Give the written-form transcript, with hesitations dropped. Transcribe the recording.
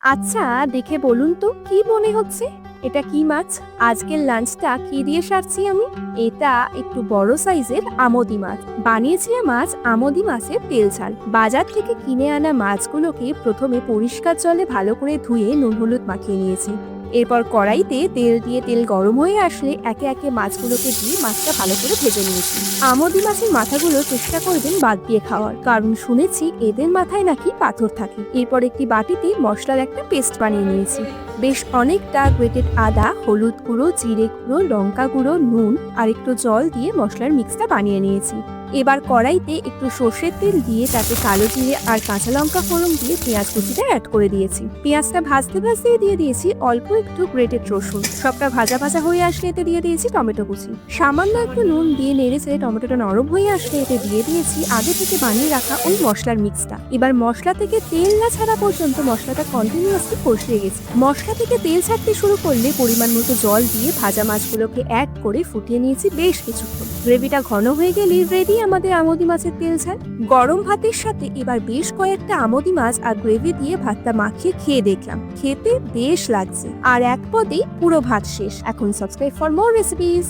আচ্ছা, দেখে বলুন তো কি মনে হচ্ছে? এটা কি মাছ? আজকের লাঞ্চটা কি দিয়ে সারছি আমি? এটা একটু বড় সাইজের আমোদি মাছ। বানিয়েছিলাম আজ আমোদি মাছের তেল ঝাল। বাজার থেকে কিনে আনা মাছগুলোকে প্রথমে পরিষ্কার জলে ভালো করে ধুয়ে নুন হলুদ মাখিয়ে নিয়েছি। এরপর কড়াইতে তেল দিয়ে তেল গরম হয়ে আসলে একে একে মাছগুলোকে দিয়ে মাছটা ভালো করে ভেজে নিয়েছি। আমোদি মাছের মাথাগুলো চেষ্টা করবেন বাদ দিয়ে খাওয়ার, কারণ শুনেছি এদের মাথায় নাকি পাথর থাকে। এরপর একটি বাটিতে মশলার একটা পেস্ট বানিয়ে নিয়েছি। বেশ অনেকটা গ্রেটেড আদা, হলুদ গুঁড়ো, জিরে গুঁড়ো, লঙ্কা গুঁড়ো, নুন আর একটু জল দিয়ে মশলার মিক্সটা বানিয়ে নিয়েছি। এবার কড়াইতে একটু সর্ষের তেল দিয়ে তাতে কালো জিরে আর কাঁচা লঙ্কা ফোড়ন দিয়ে পেঁয়াজ কুচিটা অ্যাড করে দিয়েছি। পেঁয়াজটা ভাজতে ভাজতে দিয়ে দিয়েছি অল্প একটু গ্রেটেড রসুন। সবটা ভাজা ভাজা হয়ে আসলে এতে দিয়ে দিয়েছি টমেটো কুচি। সামান্য একটু নুন দিয়ে নেড়েছে টমেটোটা নরম হয়ে আসলে এতে দিয়ে দিয়েছি আগে থেকে বানিয়ে রাখা ওই মশলার মিক্সটা। এবার মশলা থেকে তেল না ছাড়া পর্যন্ত মশলাটা কন্টিনিউয়াসলি কষিয়ে গেছে। মশলা থেকে তেল ছাড়তে শুরু করলে পরিমাণ মতো জল দিয়ে ভাজা মাছগুলোকে অ্যাড করে ফুটিয়ে নিয়েছি বেশ কিছুক্ষণ। গ্রেভিটা ঘন হয়ে গেলে রেডি আমাদের আমোদি মাছের তেল ঝাল। গরম ভাতের সাথে এবার বেশ কয়েকটা আমোদি মাছ আর গ্রেভি দিয়ে ভাতটা মাখিয়ে খেয়ে দেখলাম, খেতে বেশ লাগছে। আর এক পদেই পুরো ভাত শেষ। এখন সাবস্ক্রাইব ফর মোর রেসিপিস।